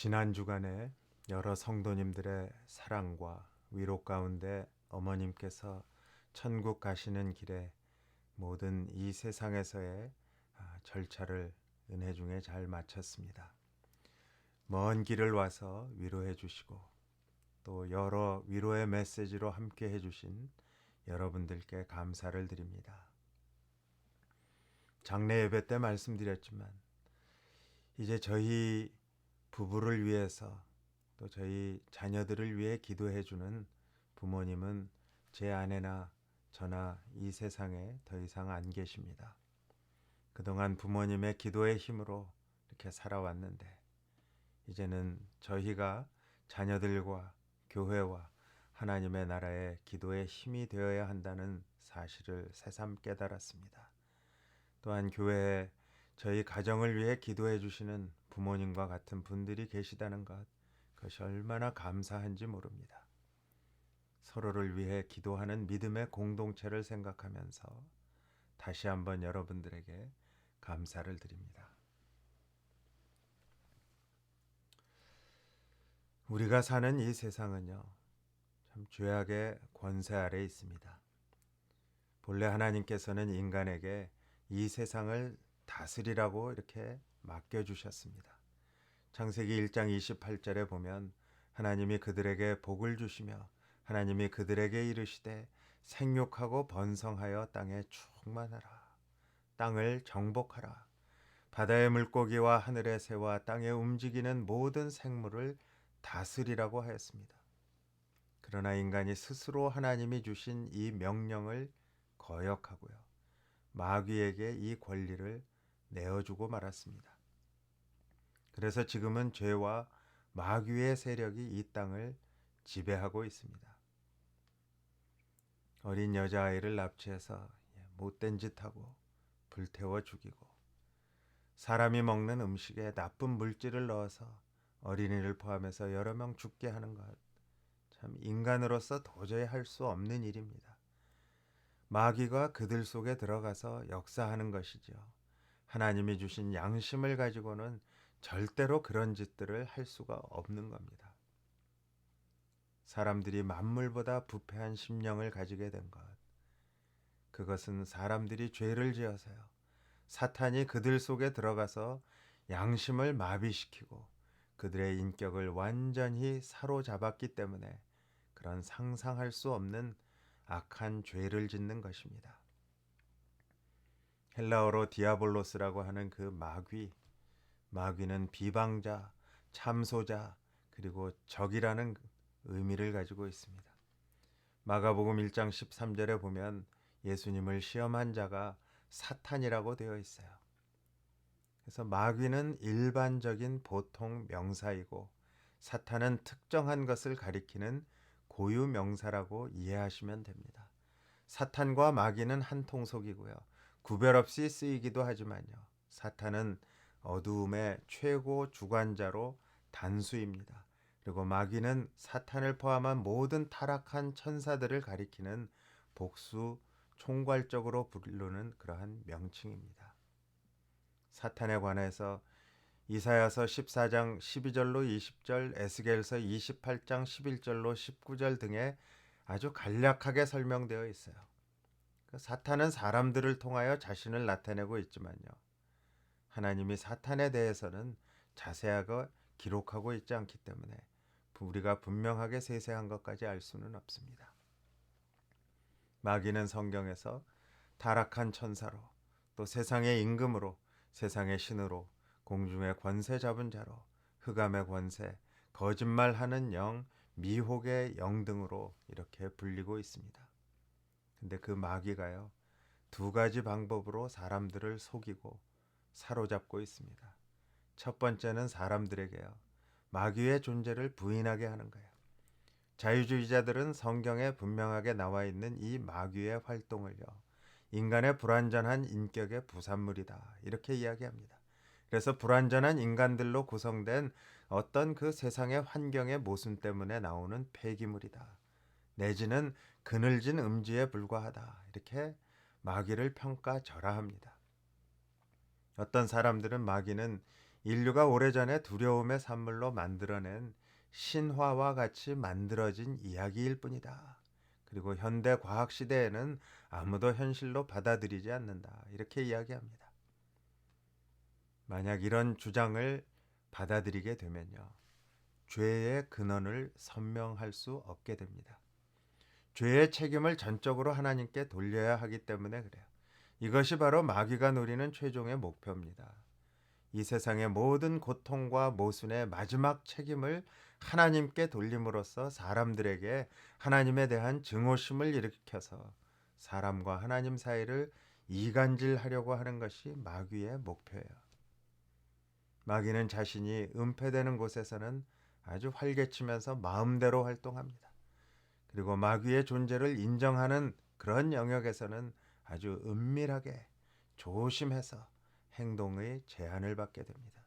지난 주간에 여러 성도님들의 사랑과 위로 가운데 어머님께서 천국 가시는 길에 모든 이 세상에서의 절차를 은혜 중에 잘 마쳤습니다. 먼 길을 와서 위로해 주시고 또 여러 위로의 메시지로 함께 해주신 여러분들께 감사를 드립니다. 장례 예배 때 말씀드렸지만 이제 저희 부부를 위해서 또 저희 자녀들을 위해 기도해 주는 부모님은 제 아내나 저나 이 세상에 더 이상 안 계십니다. 그동안 부모님의 기도의 힘으로 이렇게 살아왔는데 이제는 저희가 자녀들과 교회와 하나님의 나라의 기도의 힘이 되어야 한다는 사실을 새삼 깨달았습니다. 또한 교회에 저희 가정을 위해 기도해 주시는 부모님과 같은 분들이 계시다는 것, 그것이 얼마나 감사한지 모릅니다. 서로를 위해 기도하는 믿음의 공동체를 생각하면서 다시 한번 여러분들에게 감사를 드립니다. 우리가 사는 이 세상은요, 참 죄악의 권세 아래 있습니다. 본래 하나님께서는 인간에게 이 세상을 다스리라고 이렇게 맡겨주셨습니다. 창세기 1장 28절에 보면 하나님이 그들에게 복을 주시며 하나님이 그들에게 이르시되 생육하고 번성하여 땅에 충만하라. 땅을 정복하라. 바다의 물고기와 하늘의 새와 땅에 움직이는 모든 생물을 다스리라고 하였습니다. 그러나 인간이 스스로 하나님이 주신 이 명령을 거역하고요. 마귀에게 이 권리를 내어주고 말았습니다. 그래서 지금은 죄와 마귀의 세력이 이 땅을 지배하고 있습니다. 어린 여자아이를 납치해서 못된 짓하고 불태워 죽이고 사람이 먹는 음식에 나쁜 물질을 넣어서 어린이를 포함해서 여러 명 죽게 하는 것, 참 인간으로서 도저히 할 수 없는 일입니다. 마귀가 그들 속에 들어가서 역사하는 것이죠. 하나님이 주신 양심을 가지고는 절대로 그런 짓들을 할 수가 없는 겁니다. 사람들이 만물보다 부패한 심령을 가지게 된 것, 그것은 사람들이 죄를 지어서요. 사탄이 그들 속에 들어가서 양심을 마비시키고 그들의 인격을 완전히 사로잡았기 때문에 그런 상상할 수 없는 악한 죄를 짓는 것입니다. 헬라어로 디아볼로스라고 하는 그 마귀는 비방자, 참소자, 그리고 적이라는 의미를 가지고 있습니다. 마가복음 1장 13절에 보면 예수님을 시험한 자가 사탄이라고 되어 있어요. 그래서 마귀는 일반적인 보통 명사이고 사탄은 특정한 것을 가리키는 고유 명사라고 이해하시면 됩니다. 사탄과 마귀는 한 통속이고요. 구별 없이 쓰이기도 하지만요. 사탄은 어두움의 최고 주관자로 단수입니다. 그리고 마귀는 사탄을 포함한 모든 타락한 천사들을 가리키는 복수 총괄적으로 부르는 그러한 명칭입니다. 사탄에 관해서 이사야서 14장 12절로 20절, 에스겔서 28장 11절로 19절 등에 아주 간략하게 설명되어 있어요. 사탄은 사람들을 통하여 자신을 나타내고 있지만요. 하나님이 사탄에 대해서는 자세하게 기록하고 있지 않기 때문에 우리가 분명하게 세세한 것까지 알 수는 없습니다. 마귀는 성경에서 타락한 천사로, 또 세상의 임금으로, 세상의 신으로, 공중의 권세 잡은 자로, 흑암의 권세, 거짓말하는 영, 미혹의 영 등으로 이렇게 불리고 있습니다. 근데 그 마귀가요, 두 가지 방법으로 사람들을 속이고 사로잡고 있습니다. 첫 번째는 사람들에게요, 마귀의 존재를 부인하게 하는 거예요. 자유주의자들은 성경에 분명하게 나와 있는 이 마귀의 활동을요, 인간의 불완전한 인격의 부산물이다, 이렇게 이야기합니다. 그래서 불완전한 인간들로 구성된 어떤 그 세상의 환경의 모순 때문에 나오는 폐기물이다, 내지는 그늘진 음지에 불과하다, 이렇게 마귀를 평가절하합니다. 어떤 사람들은 마귀는 인류가 오래전에 두려움의 산물로 만들어낸 신화와 같이 만들어진 이야기일 뿐이다. 그리고 현대 과학 시대에는 아무도 현실로 받아들이지 않는다. 이렇게 이야기합니다. 만약 이런 주장을 받아들이게 되면요, 죄의 근원을 선명할 수 없게 됩니다. 죄의 책임을 전적으로 하나님께 돌려야 하기 때문에 그래요. 이것이 바로 마귀가 노리는 최종의 목표입니다. 이 세상의 모든 고통과 모순의 마지막 책임을 하나님께 돌림으로써 사람들에게 하나님에 대한 증오심을 일으켜서 사람과 하나님 사이를 이간질하려고 하는 것이 마귀의 목표예요. 마귀는 자신이 은폐되는 곳에서는 아주 활개치면서 마음대로 활동합니다. 그리고 마귀의 존재를 인정하는 그런 영역에서는 아주 은밀하게 조심해서 행동의 제한을 받게 됩니다.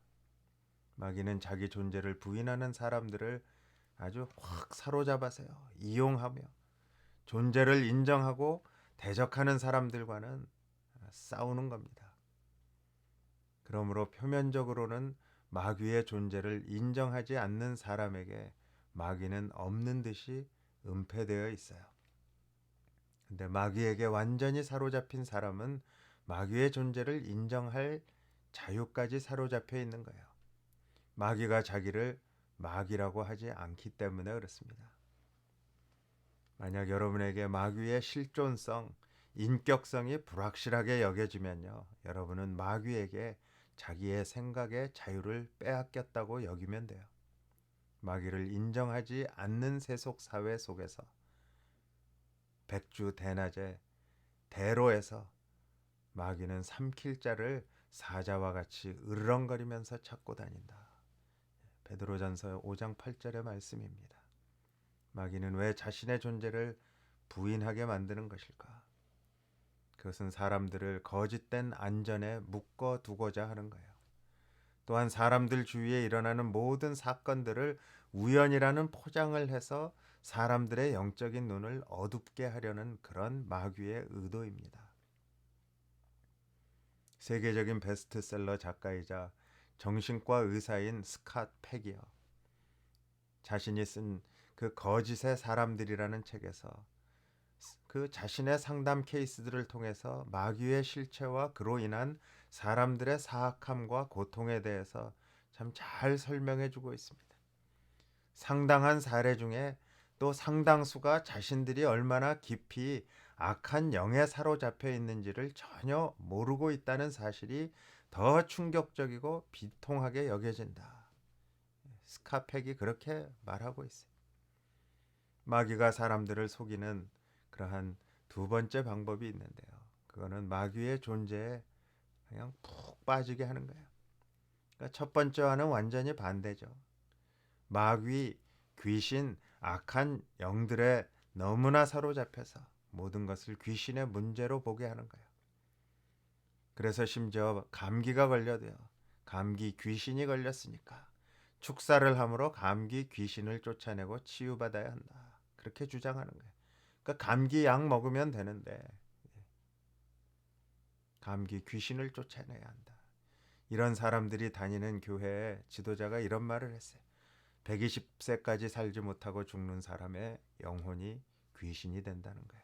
마귀는 자기 존재를 부인하는 사람들을 아주 확 사로잡아서요, 이용하며 존재를 인정하고 대적하는 사람들과는 싸우는 겁니다. 그러므로 표면적으로는 마귀의 존재를 인정하지 않는 사람에게 마귀는 없는 듯이 은폐되어 있어요. 근데 마귀에게 완전히 사로잡힌 사람은 마귀의 존재를 인정할 자유까지 사로잡혀 있는 거예요. 마귀가 자기를 마귀라고 하지 않기 때문에 그렇습니다. 만약 여러분에게 마귀의 실존성, 인격성이 불확실하게 여겨지면요, 여러분은 마귀에게 자기의 생각의 자유를 빼앗겼다고 여기면 돼요. 마귀를 인정하지 않는 세속 사회 속에서 백주 대낮에 대로에서 마귀는 삼킬 자를 사자와 같이 으르렁거리면서 찾고 다닌다. 베드로전서 5장 8절의 말씀입니다. 마귀는 왜 자신의 존재를 부인하게 만드는 것일까? 그것은 사람들을 거짓된 안전에 묶어두고자 하는 거예요. 또한 사람들 주위에 일어나는 모든 사건들을 우연이라는 포장을 해서 사람들의 영적인 눈을 어둡게 하려는 그런 마귀의 의도입니다. 세계적인 베스트셀러 작가이자 정신과 의사인 스캇 팩이요, 자신이 쓴 그 거짓의 사람들이라는 책에서 그 자신의 상담 케이스들을 통해서 마귀의 실체와 그로 인한 사람들의 사악함과 고통에 대해서 참 잘 설명해 주고 있습니다. 상당한 사례 중에 또 상당수가 자신들이 얼마나 깊이 악한 영에 사로잡혀 있는지를 전혀 모르고 있다는 사실이 더 충격적이고 비통하게 여겨진다. 스카펙이 그렇게 말하고 있어요. 마귀가 사람들을 속이는 그러한 두 번째 방법이 있는데요, 그거는 마귀의 존재에 그냥 푹 빠지게 하는 거예요. 그러니까 첫 번째와는 완전히 반대죠. 마귀, 귀신, 악한 영들에 너무나 사로잡혀서 모든 것을 귀신의 문제로 보게 하는 거예요. 그래서 심지어 감기가 걸려도요, 감기 귀신이 걸렸으니까 축사를 함으로 감기 귀신을 쫓아내고 치유받아야 한다. 그렇게 주장하는 거예요. 그러니까 감기 약 먹으면 되는데 감기 귀신을 쫓아내야 한다. 이런 사람들이 다니는 교회에 지도자가 이런 말을 했어요. 120세까지 살지 못하고 죽는 사람의 영혼이 귀신이 된다는 거예요.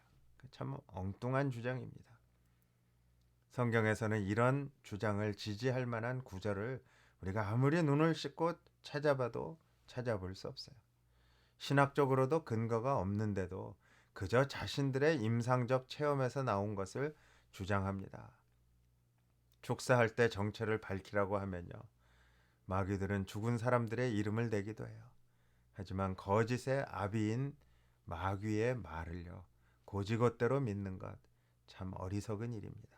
참 엉뚱한 주장입니다. 성경에서는 이런 주장을 지지할 만한 구절을 우리가 아무리 눈을 씻고 찾아봐도 찾아볼 수 없어요. 신학적으로도 근거가 없는데도 그저 자신들의 임상적 체험에서 나온 것을 주장합니다. 축사할 때 정체를 밝히라고 하면요, 마귀들은 죽은 사람들의 이름을 대기도 해요. 하지만 거짓의 아비인 마귀의 말을요, 고지것대로 믿는 것 참 어리석은 일입니다.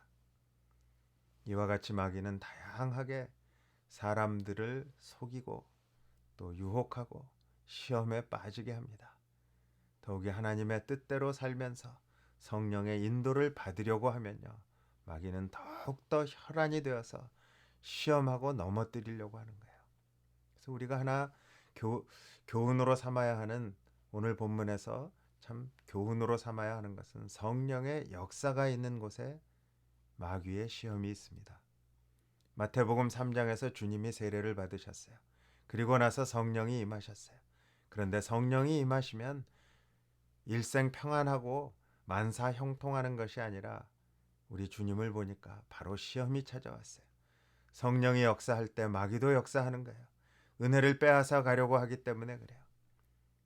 이와 같이 마귀는 다양하게 사람들을 속이고 또 유혹하고 시험에 빠지게 합니다. 더욱이 하나님의 뜻대로 살면서 성령의 인도를 받으려고 하면요, 마귀는 더욱더 혈안이 되어서 시험하고 넘어뜨리려고 하는 거예요. 그래서 우리가 하나 교훈으로 삼아야 하는, 오늘 본문에서 참 교훈으로 삼아야 하는 것은 성령의 역사가 있는 곳에 마귀의 시험이 있습니다. 마태복음 3장에서 주님이 세례를 받으셨어요. 그리고 나서 성령이 임하셨어요. 그런데 성령이 임하시면 일생 평안하고 만사 형통하는 것이 아니라 우리 주님을 보니까 바로 시험이 찾아왔어요. 성령이 역사할 때 마귀도 역사하는 거예요. 은혜를 빼앗아 가려고 하기 때문에 그래요.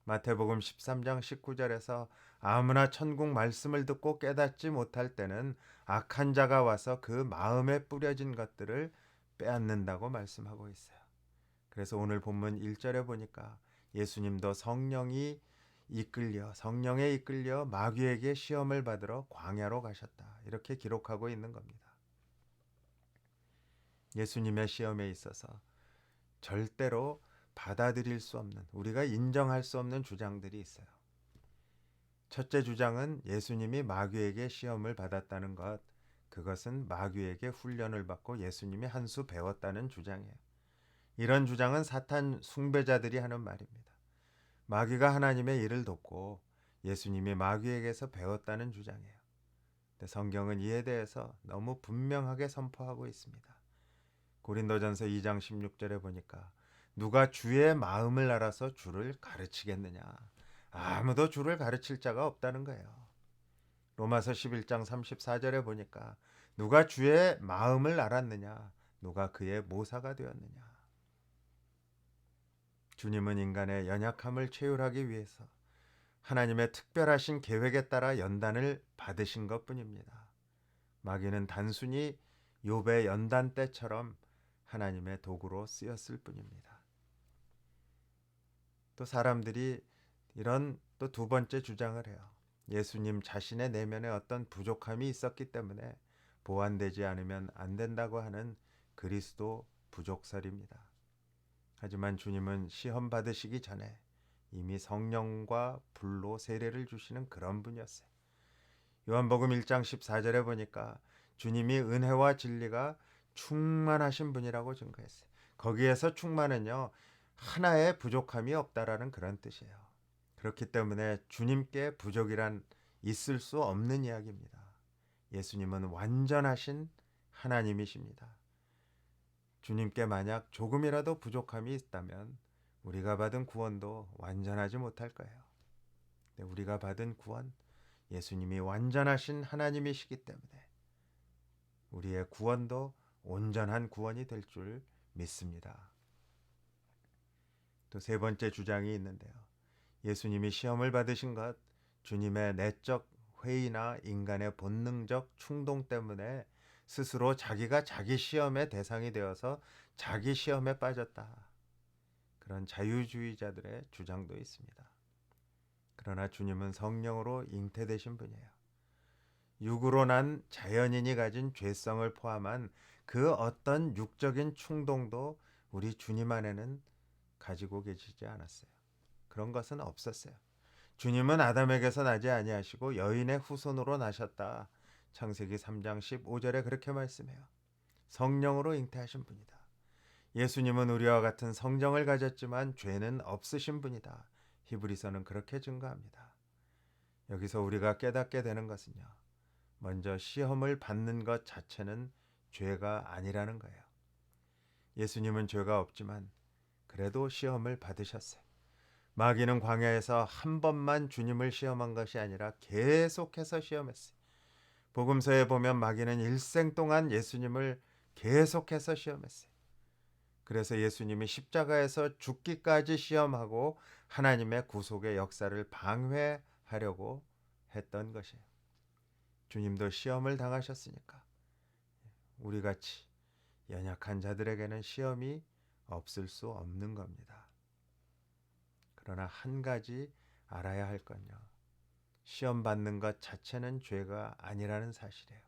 마태복음 13장 19절에서 아무나 천국 말씀을 듣고 깨닫지 못할 때는 악한 자가 와서 그 마음에 뿌려진 것들을 빼앗는다고 말씀하고 있어요. 그래서 오늘 본문 1절에 보니까 예수님도 성령에 이끌려 마귀에게 시험을 받으러 광야로 가셨다. 이렇게 기록하고 있는 겁니다. 예수님의 시험에 있어서 절대로 받아들일 수 없는, 우리가 인정할 수 없는 주장들이 있어요. 첫째 주장은 예수님이 마귀에게 시험을 받았다는 것, 그것은 마귀에게 훈련을 받고 예수님이 한 수 배웠다는 주장이에요. 이런 주장은 사탄 숭배자들이 하는 말입니다. 마귀가 하나님의 일을 돕고 예수님이 마귀에게서 배웠다는 주장이에요. 근데 성경은 이에 대해서 너무 분명하게 선포하고 있습니다. 고린도전서 2장 16절에 보니까 누가 주의 마음을 알아서 주를 가르치겠느냐. 아무도 주를 가르칠 자가 없다는 거예요. 로마서 11장 34절에 보니까 누가 주의 마음을 알았느냐. 누가 그의 모사가 되었느냐. 주님은 인간의 연약함을 채울하기 위해서 하나님의 특별하신 계획에 따라 연단을 받으신 것뿐입니다. 마귀는 단순히 욥의 연단 때처럼 하나님의 도구로 쓰였을 뿐입니다. 또 사람들이 이런 또 두 번째 주장을 해요. 예수님 자신의 내면에 어떤 부족함이 있었기 때문에 보완되지 않으면 안 된다고 하는 그리스도 부족설입니다. 하지만 주님은 시험 받으시기 전에 이미 성령과 불로 세례를 주시는 그런 분이었어요. 요한복음 1장 14절에 보니까 주님이 은혜와 진리가 충만하신 분이라고 증거했어요. 거기에서 충만은요, 하나의 부족함이 없다라는 그런 뜻이에요. 그렇기 때문에 주님께 부족이란 있을 수 없는 이야기입니다. 예수님은 완전하신 하나님이십니다. 주님께 만약 조금이라도 부족함이 있다면 우리가 받은 구원도 완전하지 못할 거예요. 우리가 받은 구원, 예수님이 완전하신 하나님이시기 때문에 우리의 구원도 온전한 구원이 될 줄 믿습니다. 또 세 번째 주장이 있는데요. 예수님이 시험을 받으신 것, 주님의 내적 회의나 인간의 본능적 충동 때문에 스스로 자기가 자기 시험의 대상이 되어서 자기 시험에 빠졌다. 그런 자유주의자들의 주장도 있습니다. 그러나 주님은 성령으로 잉태되신 분이에요. 육으로 난 자연인이 가진 죄성을 포함한 그 어떤 육적인 충동도 우리 주님 안에는 가지고 계시지 않았어요. 그런 것은 없었어요. 주님은 아담에게서 나지 아니하시고 여인의 후손으로 나셨다. 창세기 3장 15절에 그렇게 말씀해요. 성령으로 잉태하신 분이다. 예수님은 우리와 같은 성정을 가졌지만 죄는 없으신 분이다. 히브리서는 그렇게 증거합니다. 여기서 우리가 깨닫게 되는 것은요. 먼저 시험을 받는 것 자체는 죄가 아니라는 거예요. 예수님은 죄가 없지만 그래도 시험을 받으셨어요. 마귀는 광야에서 한 번만 주님을 시험한 것이 아니라 계속해서 시험했어요. 복음서에 보면 마귀는 일생 동안 예수님을 계속해서 시험했어요. 그래서 예수님이 십자가에서 죽기까지 시험하고 하나님의 구속의 역사를 방해하려고 했던 것이에요. 주님도 시험을 당하셨으니까 우리같이 연약한 자들에게는 시험이 없을 수 없는 겁니다. 그러나 한 가지 알아야 할 건요. 시험 받는 것 자체는 죄가 아니라는 사실이에요.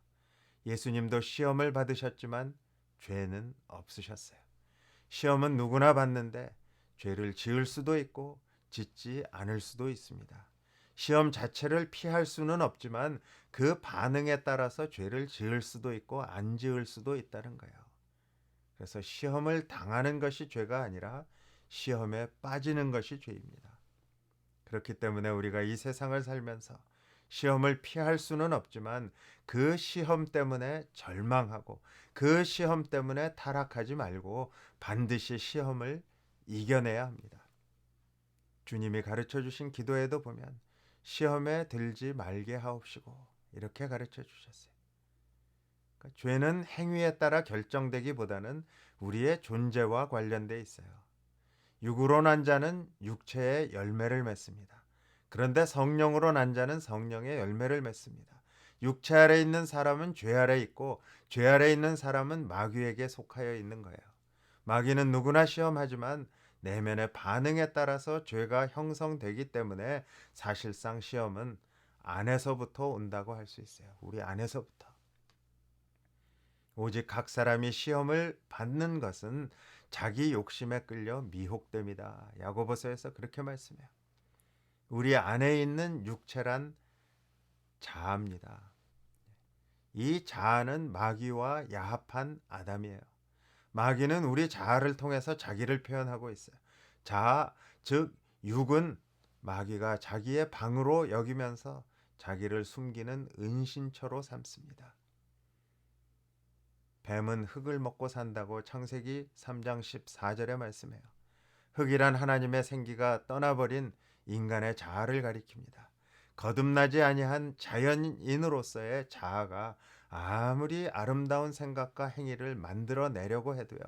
예수님도 시험을 받으셨지만 죄는 없으셨어요. 시험은 누구나 받는데 죄를 지을 수도 있고 짓지 않을 수도 있습니다. 시험 자체를 피할 수는 없지만 그 반응에 따라서 죄를 지을 수도 있고 안 지을 수도 있다는 거예요. 그래서 시험을 당하는 것이 죄가 아니라 시험에 빠지는 것이 죄입니다. 그렇기 때문에 우리가 이 세상을 살면서 시험을 피할 수는 없지만 그 시험 때문에 절망하고 그 시험 때문에 타락하지 말고 반드시 시험을 이겨내야 합니다. 주님이 가르쳐 주신 기도에도 보면 시험에 들지 말게 하옵시고 이렇게 가르쳐 주셨어요. 그러니까 죄는 행위에 따라 결정되기보다는 우리의 존재와 관련돼 있어요. 육으로 난 자는 육체의 열매를 맺습니다. 그런데 성령으로 난 자는 성령의 열매를 맺습니다. 육체 아래 있는 사람은 죄 아래 있고 죄 아래 있는 사람은 마귀에게 속하여 있는 거예요. 마귀는 누구나 시험하지만 내면의 반응에 따라서 죄가 형성되기 때문에 사실상 시험은 안에서부터 온다고 할 수 있어요. 우리 안에서부터. 오직 각 사람이 시험을 받는 것은 자기 욕심에 끌려 미혹됩니다. 야고보서에서 그렇게 말씀해요. 우리 안에 있는 육체란 자아입니다. 이 자아는 마귀와 야합한 아담이에요. 마귀는 우리 자아를 통해서 자기를 표현하고 있어요. 자아, 즉 육은 마귀가 자기의 방으로 여기면서 자기를 숨기는 은신처로 삼습니다. 뱀은 흙을 먹고 산다고 창세기 3장 14절에 말씀해요. 흙이란 하나님의 생기가 떠나버린 인간의 자아를 가리킵니다. 거듭나지 아니한 자연인으로서의 자아가 아무리 아름다운 생각과 행위를 만들어내려고 해도요.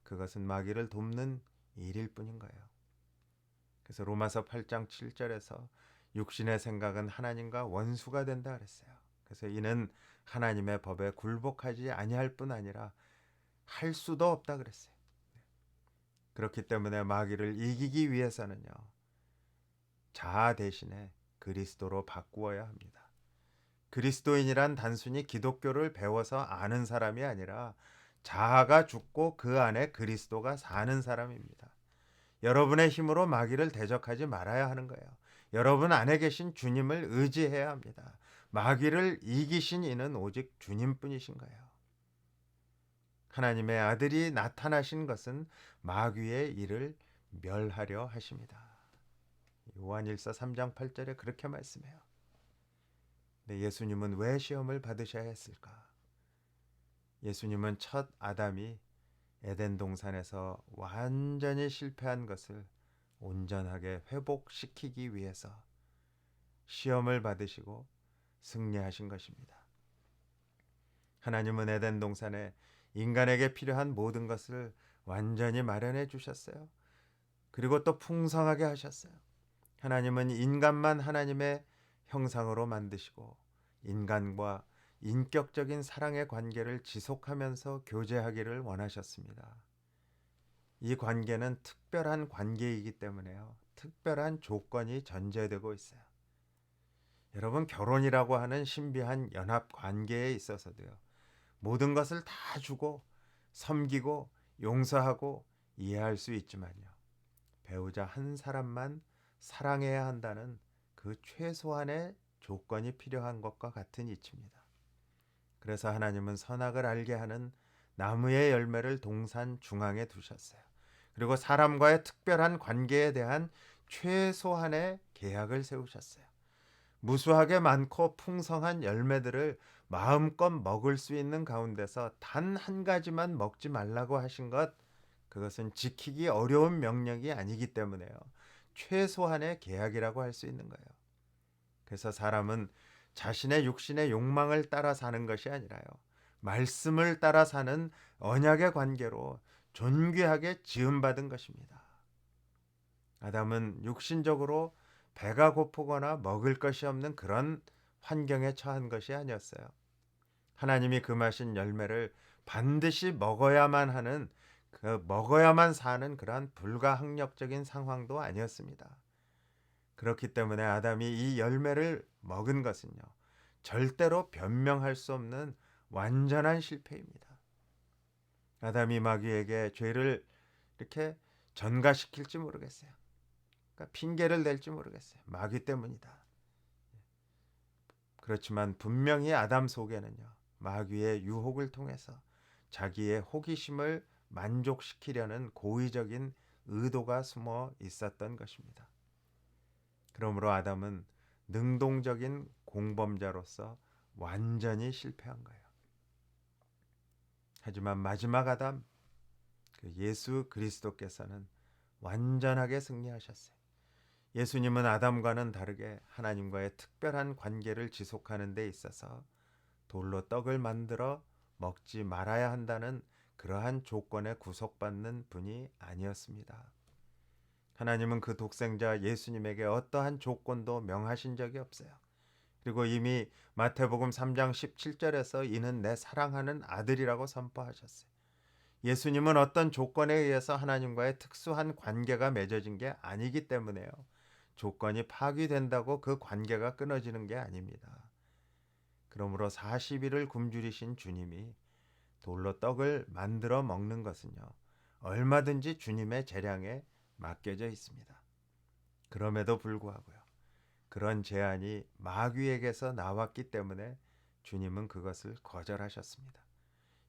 그것은 마귀를 돕는 일일 뿐인 거예요. 그래서 로마서 8장 7절에서 육신의 생각은 하나님과 원수가 된다 그랬어요. 그래서 이는 하나님의 법에 굴복하지 아니할 뿐 아니라 할 수도 없다 그랬어요. 그렇기 때문에 마귀를 이기기 위해서는요. 자아 대신에 그리스도로 바꾸어야 합니다. 그리스도인이란 단순히 기독교를 배워서 아는 사람이 아니라 자아가 죽고 그 안에 그리스도가 사는 사람입니다. 여러분의 힘으로 마귀를 대적하지 말아야 하는 거예요. 여러분 안에 계신 주님을 의지해야 합니다. 마귀를 이기신 이는 오직 주님뿐이신 거예요. 하나님의 아들이 나타나신 것은 마귀의 일을 멸하려 하십니다. 요한일서 3장 8절에 그렇게 말씀해요. 근데 예수님은 왜 시험을 받으셔야 했을까? 예수님은 첫 아담이 에덴 동산에서 완전히 실패한 것을 온전하게 회복시키기 위해서 시험을 받으시고 승리하신 것입니다. 하나님은 에덴 동산에 인간에게 필요한 모든 것을 완전히 마련해 주셨어요. 그리고 또 풍성하게 하셨어요. 하나님은 인간만 하나님의 형상으로 만드시고 인간과 인격적인 사랑의 관계를 지속하면서 교제하기를 원하셨습니다. 이 관계는 특별한 관계이기 때문에요. 특별한 조건이 전제되고 있어요. 여러분 결혼이라고 하는 신비한 연합 관계에 있어서도요. 모든 것을 다 주고 섬기고 용서하고 이해할 수 있지만요. 배우자 한 사람만 사랑해야 한다는 그 최소한의 조건이 필요한 것과 같은 이치입니다. 그래서 하나님은 선악을 알게 하는 나무의 열매를 동산 중앙에 두셨어요. 그리고 사람과의 특별한 관계에 대한 최소한의 계약을 세우셨어요. 무수하게 많고 풍성한 열매들을 마음껏 먹을 수 있는 가운데서 단 한 가지만 먹지 말라고 하신 것, 그것은 지키기 어려운 명령이 아니기 때문에요. 최소한의 계약이라고 할 수 있는 거예요. 그래서 사람은 자신의 육신의 욕망을 따라 사는 것이 아니라요. 말씀을 따라 사는 언약의 관계로 존귀하게 지음받은 것입니다. 아담은 육신적으로 배가 고프거나 먹을 것이 없는 그런 환경에 처한 것이 아니었어요. 하나님이 금하신 열매를 반드시 먹어야만 하는 먹어야만 사는 그러한 불가항력적인 상황도 아니었습니다. 그렇기 때문에 아담이 이 열매를 먹은 것은요. 절대로 변명할 수 없는 완전한 실패입니다. 아담이 마귀에게 죄를 이렇게 전가시킬지 모르겠어요. 그러니까 핑계를 댈지 모르겠어요. 마귀 때문이다. 그렇지만 분명히 아담 속에는요. 마귀의 유혹을 통해서 자기의 호기심을 만족시키려는 고의적인 의도가 숨어 있었던 것입니다. 그러므로 아담은 능동적인 공범자로서 완전히 실패한 거예요. 하지만 마지막 아담, 그 예수 그리스도께서는 완전하게 승리하셨어요. 예수님은 아담과는 다르게 하나님과의 특별한 관계를 지속하는 데 있어서 돌로 떡을 만들어 먹지 말아야 한다는 그러한 조건에 구속받는 분이 아니었습니다. 하나님은 그 독생자 예수님에게 어떠한 조건도 명하신 적이 없어요. 그리고 이미 마태복음 3장 17절에서 이는 내 사랑하는 아들이라고 선포하셨어요. 예수님은 어떤 조건에 의해서 하나님과의 특수한 관계가 맺어진 게 아니기 때문에요. 조건이 파기된다고 그 관계가 끊어지는 게 아닙니다. 그러므로 40일을 굶주리신 주님이 돌로 떡을 만들어 먹는 것은요, 얼마든지 주님의 재량에 맡겨져 있습니다. 그럼에도 불구하고요, 그런 제안이 마귀에게서 나왔기 때문에 주님은 그것을 거절하셨습니다.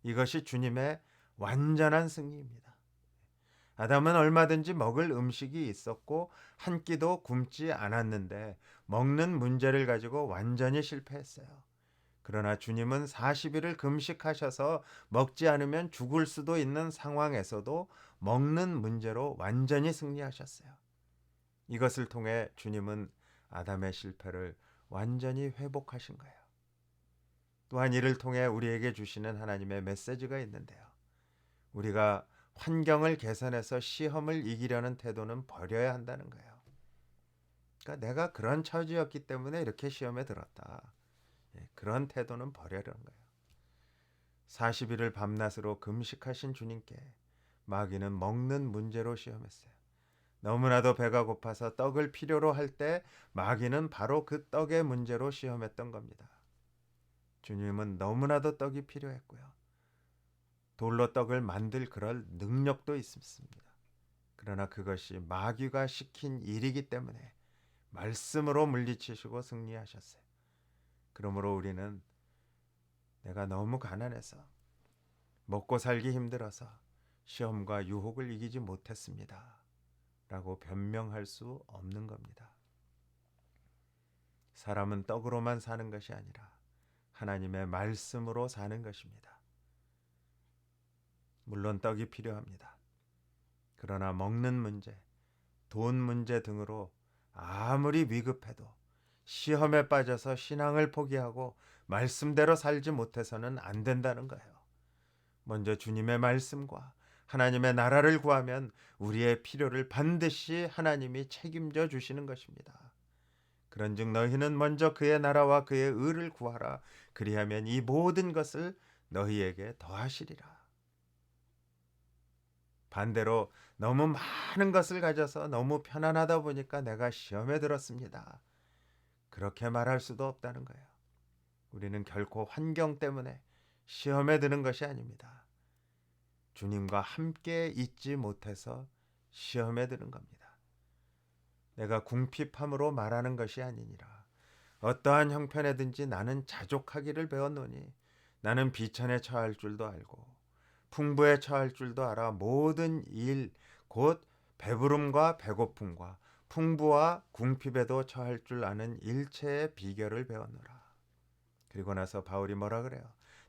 이것이 주님의 완전한 승리입니다. 아담은 얼마든지 먹을 음식이 있었고 한 끼도 굶지 않았는데 먹는 문제를 가지고 완전히 실패했어요. 그러나 주님은 40일을 금식하셔서 먹지 않으면 죽을 수도 있는 상황에서도 먹는 문제로 완전히 승리하셨어요. 이것을 통해 주님은 아담의 실패를 완전히 회복하신 거예요. 또한 이를 통해 우리에게 주시는 하나님의 메시지가 있는데요. 우리가 환경을 개선해서 시험을 이기려는 태도는 버려야 한다는 거예요. 그러니까 내가 그런 처지였기 때문에 이렇게 시험에 들었다. 그런 태도는 버려야 하는 거예요. 40일을 밤낮으로 금식하신 주님께 마귀는 먹는 문제로 시험했어요. 너무나도 배가 고파서 떡을 필요로 할 때 마귀는 바로 그 떡의 문제로 시험했던 겁니다. 주님은 너무나도 떡이 필요했고요. 돌로 떡을 만들 그럴 능력도 있습니다. 그러나 그것이 마귀가 시킨 일이기 때문에 말씀으로 물리치시고 승리하셨어요. 그러므로 우리는 내가 너무 가난해서 먹고 살기 힘들어서 시험과 유혹을 이기지 못했습니다. 라고 변명할 수 없는 겁니다. 사람은 떡으로만 사는 것이 아니라 하나님의 말씀으로 사는 것입니다. 물론 떡이 필요합니다. 그러나 먹는 문제, 돈 문제 등으로 아무리 위급해도 시험에 빠져서 신앙을 포기하고 말씀대로 살지 못해서는 안 된다는 거예요. 먼저 주님의 말씀과 하나님의 나라를 구하면 우리의 필요를 반드시 하나님이 책임져 주시는 것입니다. 그런즉 너희는 먼저 그의 나라와 그의 의를 구하라. 그리하면 이 모든 것을 너희에게 더하시리라. 반대로 너무 많은 것을 가져서 너무 편안하다 보니까 내가 시험에 들었습니다. 그렇게 말할 수도 없다는 거예요. 우리는 결코 환경 때문에 시험에 드는 것이 아닙니다. 주님과 함께 있지 못해서 시험에 드는 겁니다. 내가 궁핍함으로 말하는 것이 아니니라. 어떠한 형편에든지 나는 자족하기를 배웠노니 나는 비천에 처할 줄도 알고 풍부에 처할 줄도 알아 모든 일 곧 배부름과 배고픔과 풍부와 궁핍에도 처할 줄 아는 일체의 비결을 배웠노라. 그리고 나서 바울이 뭐라 그래요?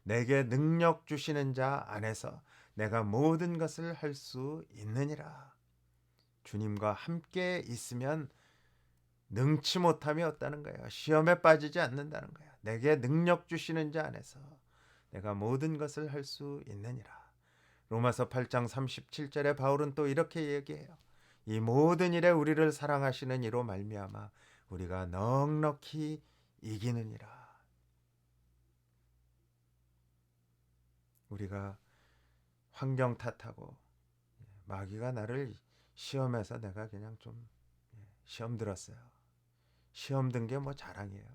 내게 능력 주시는 자 안에서 내가 모든 것을 할 수 있느니라. 주님과 함께 있으면 능치 못함이 없다는 거예요. 시험에 빠지지 않는다는 거예요. 내게 능력 주시는 자 안에서 내가 모든 것을 할 수 있느니라. 로마서 8장 37절에 바울은 또 이렇게 얘기해요. 이 모든 일에 우리를 사랑하시는 이로 말미암아 우리가 넉넉히 이기느니라. 우리가 환경 탓하고 마귀가 나를 시험해서 내가 그냥 좀 시험 들었어요. 시험 든 게 뭐 자랑이에요.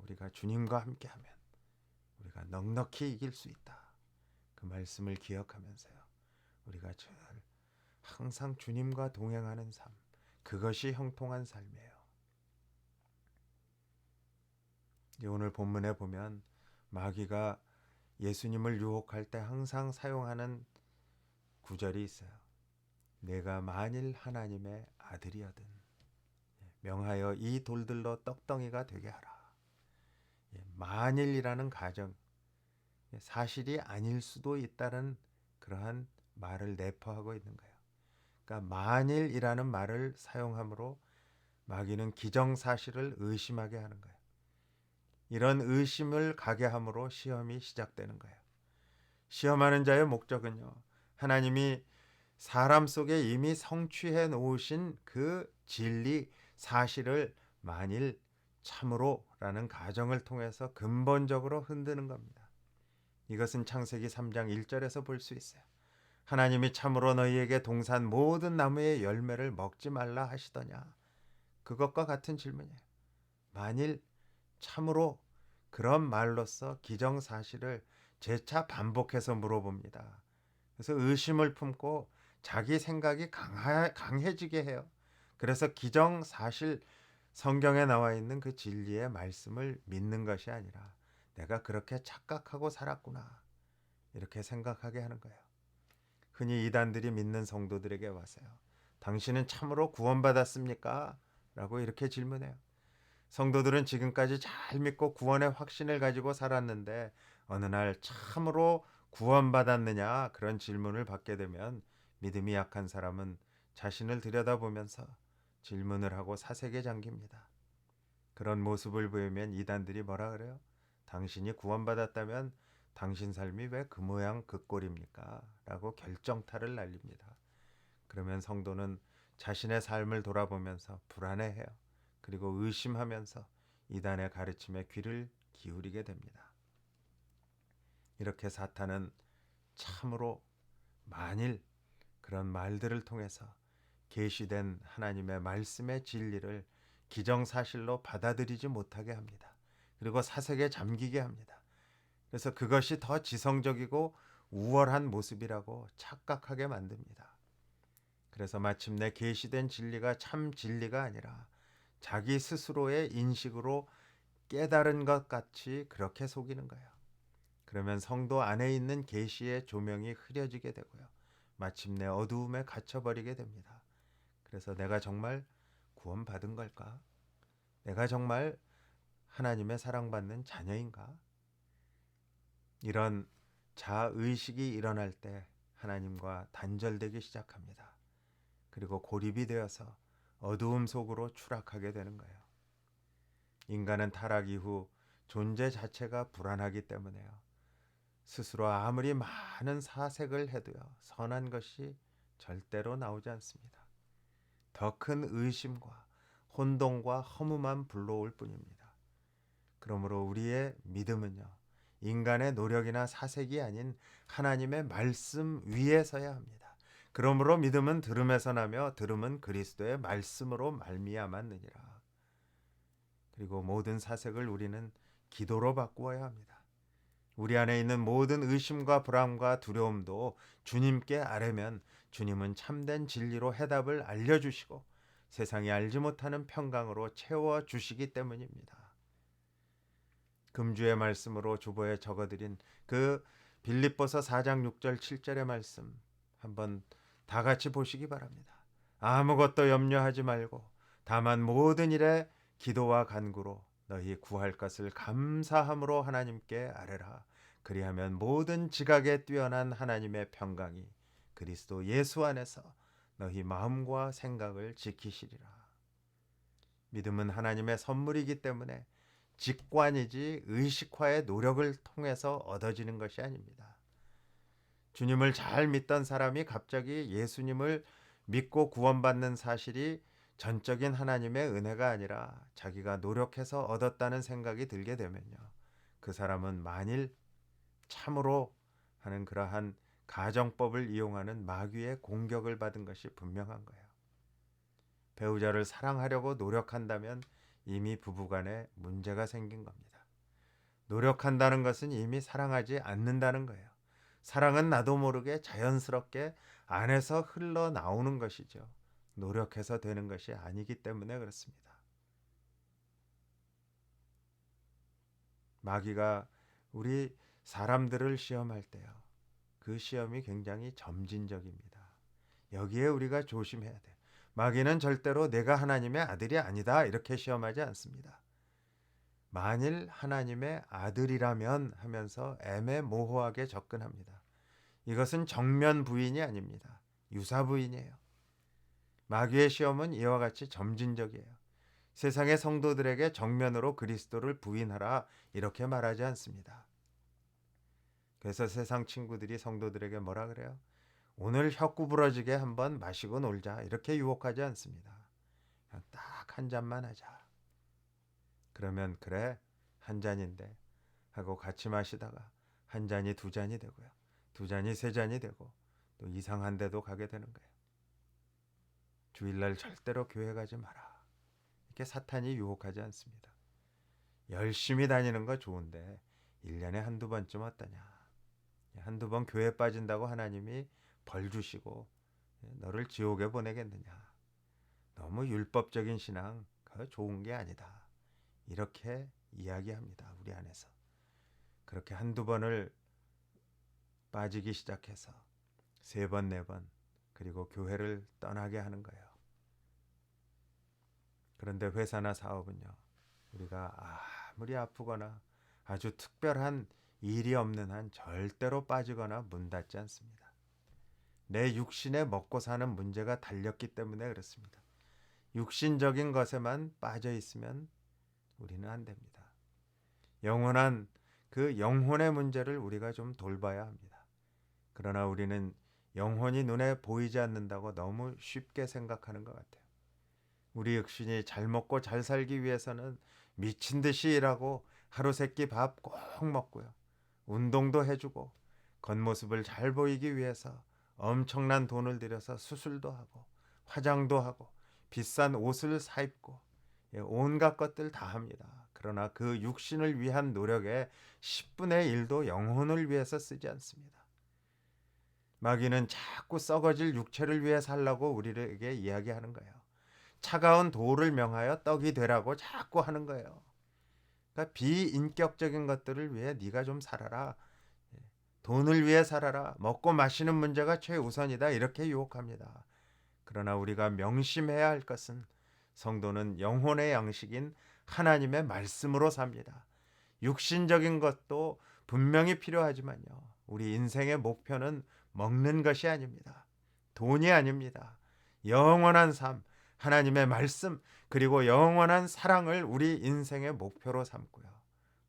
우리가 주님과 함께하면 우리가 넉넉히 이길 수 있다. 그 말씀을 기억하면서요. 우리가 늘 항상 주님과 동행하는 삶, 그것이 형통한 삶이에요. 오늘 본문에 보면 마귀가 예수님을 유혹할 때 항상 사용하는 구절이 있어요. 내가 만일 하나님의 아들이거든. 명하여 이 돌들로 떡덩이가 되게 하라. 만일이라는 가정, 사실이 아닐 수도 있다는 그러한 말을 내포하고 있는 거예요. 그러니까 만일이라는 말을 사용함으로 마귀는 기정사실을 의심하게 하는 거예요. 이런 의심을 가게 함으로 시험이 시작되는 거예요. 시험하는 자의 목적은요, 하나님이 사람 속에 이미 성취해 놓으신 그 진리, 사실을 만일 참으로라는 가정을 통해서 근본적으로 흔드는 겁니다. 이것은 창세기 3장 1절에서 볼 수 있어요. 하나님이 참으로 너희에게 동산 모든 나무의 열매를 먹지 말라 하시더냐. 그것과 같은 질문이에요. 만일 참으로, 그런 말로써 기정사실을 재차 반복해서 물어봅니다. 그래서 의심을 품고 자기 생각이 강해지게 해요. 그래서 기정사실, 성경에 나와 있는 그 진리의 말씀을 믿는 것이 아니라 내가 그렇게 착각하고 살았구나, 이렇게 생각하게 하는 거예요. 흔히 이단들이 믿는 성도들에게 와서요, 당신은 참으로 구원받았습니까? 라고 이렇게 질문해요. 성도들은 지금까지 잘 믿고 구원의 확신을 가지고 살았는데 어느 날 참으로 구원받았느냐, 그런 질문을 받게 되면 믿음이 약한 사람은 자신을 들여다보면서 질문을 하고 사색에 잠깁니다. 그런 모습을 보이면 이단들이 뭐라 그래요? 당신이 구원받았다면 당신 삶이 왜 그 모양 그 꼴입니까? 라고 결정타를 날립니다. 그러면 성도는 자신의 삶을 돌아보면서 불안해해요. 그리고 의심하면서 이단의 가르침에 귀를 기울이게 됩니다. 이렇게 사탄은 참으로 만일 그런 말들을 통해서 계시된 하나님의 말씀의 진리를 기정사실로 받아들이지 못하게 합니다. 그리고 사색에 잠기게 합니다. 그래서 그것이 더 지성적이고 우월한 모습이라고 착각하게 만듭니다. 그래서 마침내 계시된 진리가 참 진리가 아니라 자기 스스로의 인식으로 깨달은 것 같이 그렇게 속이는 거예요. 그러면 성도 안에 있는 계시의 조명이 흐려지게 되고요, 마침내 어두움에 갇혀버리게 됩니다. 그래서 내가 정말 구원받은 걸까? 내가 정말 하나님의 사랑받는 자녀인가? 이런 자의식이 일어날 때 하나님과 단절되기 시작합니다. 그리고 고립이 되어서 어두움 속으로 추락하게 되는 거예요. 인간은 타락 이후 존재 자체가 불안하기 때문에요, 스스로 아무리 많은 사색을 해도요, 선한 것이 절대로 나오지 않습니다. 더 큰 의심과 혼동과 허무만 불러올 뿐입니다. 그러므로 우리의 믿음은요, 인간의 노력이나 사색이 아닌 하나님의 말씀 위에 서야 합니다. 그러므로 믿음은 들음에서 나며 들음은 그리스도의 말씀으로 말미암았느니라. 그리고 모든 사색을 우리는 기도로 바꾸어야 합니다. 우리 안에 있는 모든 의심과 불안과 두려움도 주님께 아뢰면 주님은 참된 진리로 해답을 알려주시고 세상이 알지 못하는 평강으로 채워주시기 때문입니다. 금주의 말씀으로 주보에 적어드린 그 빌립보서 4장 6절 7절의 말씀 한번 다 같이 보시기 바랍니다. 아무것도 염려하지 말고 다만 모든 일에 기도와 간구로 너희 구할 것을 감사함으로 하나님께 아뢰라. 그리하면 모든 지각에 뛰어난 하나님의 평강이 그리스도 예수 안에서 너희 마음과 생각을 지키시리라. 믿음은 하나님의 선물이기 때문에 직관이지 의식화의 노력을 통해서 얻어지는 것이 아닙니다. 주님을 잘 믿던 사람이 갑자기 예수님을 믿고 구원받는 사실이 전적인 하나님의 은혜가 아니라 자기가 노력해서 얻었다는 생각이 들게 되면요, 그 사람은 만일 참으로 하는 그러한 가정법을 이용하는 마귀의 공격을 받은 것이 분명한 거예요. 배우자를 사랑하려고 노력한다면 이미 부부간에 문제가 생긴 겁니다. 노력한다는 것은 이미 사랑하지 않는다는 거예요. 사랑은 나도 모르게 자연스럽게 안에서 흘러나오는 것이죠. 노력해서 되는 것이 아니기 때문에 그렇습니다. 마귀가 우리 사람들을 시험할 때요, 그 시험이 굉장히 점진적입니다. 여기에 우리가 조심해야 돼요. 마귀는 절대로 내가 하나님의 아들이 아니다 이렇게 시험하지 않습니다. 만일 하나님의 아들이라면 하면서 애매모호하게 접근합니다. 이것은 정면 부인이 아닙니다. 유사 부인이에요. 마귀의 시험은 이와 같이 점진적이에요. 세상의 성도들에게 정면으로 그리스도를 부인하라 이렇게 말하지 않습니다. 그래서 세상 친구들이 성도들에게 뭐라 그래요? 오늘 혀 구부러지게 한번 마시고 놀자 이렇게 유혹하지 않습니다. 그냥 딱 한 잔만 하자. 그러면 그래 한 잔인데 하고 같이 마시다가 한 잔이 두 잔이 되고요. 두 잔이 세 잔이 되고 또 이상한 데도 가게 되는 거예요. 주일날 절대로 교회 가지 마라. 이렇게 사탄이 유혹하지 않습니다. 열심히 다니는 거 좋은데 1년에 한두 번쯤 어떠냐. 한두 번 교회 빠진다고 하나님이 벌 주시고 너를 지옥에 보내겠느냐. 너무 율법적인 신앙 그거 좋은 게 아니다. 이렇게 이야기합니다. 우리 안에서. 그렇게 한두 번을 빠지기 시작해서 세 번, 네 번 그리고 교회를 떠나게 하는 거예요. 그런데 회사나 사업은요. 우리가 아무리 아프거나 아주 특별한 일이 없는 한 절대로 빠지거나 문 닫지 않습니다. 내 육신에 먹고 사는 문제가 달렸기 때문에 그렇습니다. 육신적인 것에만 빠져 있으면 우리는 안 됩니다. 영원한 그 영혼의 문제를 우리가 좀 돌봐야 합니다. 그러나 우리는 영혼이 눈에 보이지 않는다고 너무 쉽게 생각하는 것 같아요. 우리 육신이 잘 먹고 잘 살기 위해서는 미친 듯이 일하고 하루 세끼 밥 꼭 먹고요. 운동도 해주고 겉모습을 잘 보이기 위해서 엄청난 돈을 들여서 수술도 하고 화장도 하고 비싼 옷을 사입고 온갖 것들 다 합니다. 그러나 그 육신을 위한 노력의 10분의 1도 영혼을 위해서 쓰지 않습니다. 마귀는 자꾸 썩어질 육체를 위해 살라고 우리에게 이야기하는 거예요. 차가운 돌을 명하여 떡이 되라고 자꾸 하는 거예요. 그러니까 비인격적인 것들을 위해 네가 좀 살아라. 돈을 위해 살아라. 먹고 마시는 문제가 최우선이다. 이렇게 유혹합니다. 그러나 우리가 명심해야 할 것은 성도는 영혼의 양식인 하나님의 말씀으로 삽니다. 육신적인 것도 분명히 필요하지만요. 우리 인생의 목표는 먹는 것이 아닙니다. 돈이 아닙니다. 영원한 삶, 하나님의 말씀, 그리고 영원한 사랑을 우리 인생의 목표로 삼고요.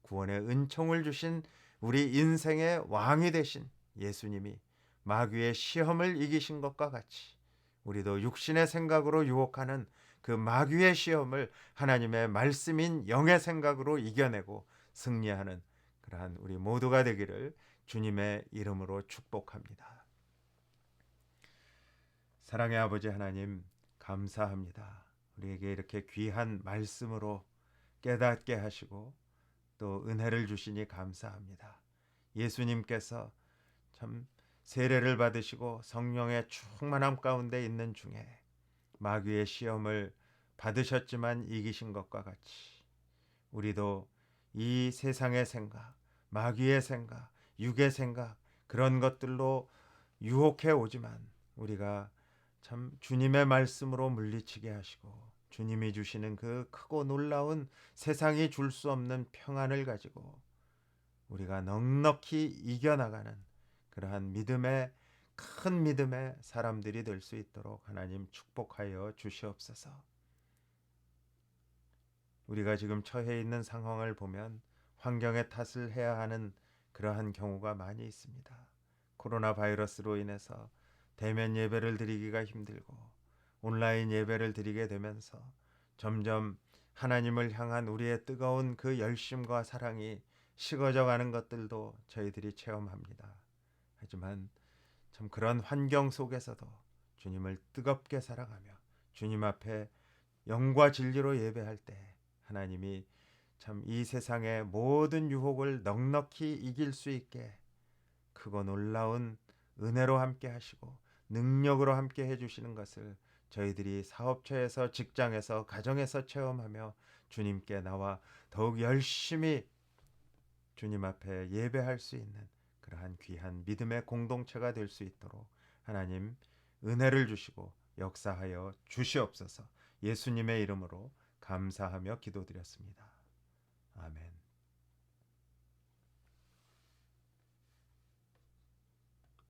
구원의 은총을 주신 우리 인생의 왕이 되신 예수님이 마귀의 시험을 이기신 것과 같이 우리도 육신의 생각으로 유혹하는 그 마귀의 시험을 하나님의 말씀인 영의 생각으로 이겨내고 승리하는 그러한 우리 모두가 되기를 주님의 이름으로 축복합니다. 사랑의 아버지 하나님 감사합니다. 우리에게 이렇게 귀한 말씀으로 깨닫게 하시고 또 은혜를 주시니 감사합니다. 예수님께서 참 세례를 받으시고 성령의 충만함 가운데 있는 중에 마귀의 시험을 받으셨지만 이기신 것과 같이 우리도 이 세상의 생각, 마귀의 생각, 육의 생각 그런 것들로 유혹해 오지만 우리가 참 주님의 말씀으로 물리치게 하시고 주님이 주시는 그 크고 놀라운 세상이 줄 수 없는 평안을 가지고 우리가 넉넉히 이겨나가는 그러한 큰 믿음의 사람들이 될 수 있도록 하나님 축복하여 주시옵소서. 우리가 지금 처해 있는 상황을 보면 환경의 탓을 해야 하는 그러한 경우가 많이 있습니다. 코로나 바이러스로 인해서 대면 예배를 드리기가 힘들고 온라인 예배를 드리게 되면서 점점 하나님을 향한 우리의 뜨거운 그 열심과 사랑이 식어져 가는 것들도 저희들이 체험합니다. 하지만 참 그런 환경 속에서도 주님을 뜨겁게 사랑하며 주님 앞에 영과 진리로 예배할 때 하나님이 참 이 세상의 모든 유혹을 넉넉히 이길 수 있게 크고 놀라운 은혜로 함께 하시고 능력으로 함께 해주시는 것을 저희들이 사업처에서 직장에서 가정에서 체험하며 주님께 나와 더욱 열심히 주님 앞에 예배할 수 있는 그러한 귀한 믿음의 공동체가 될 수 있도록 하나님 은혜를 주시고 역사하여 주시옵소서. 예수님의 이름으로 감사하며 기도드렸습니다. 아멘.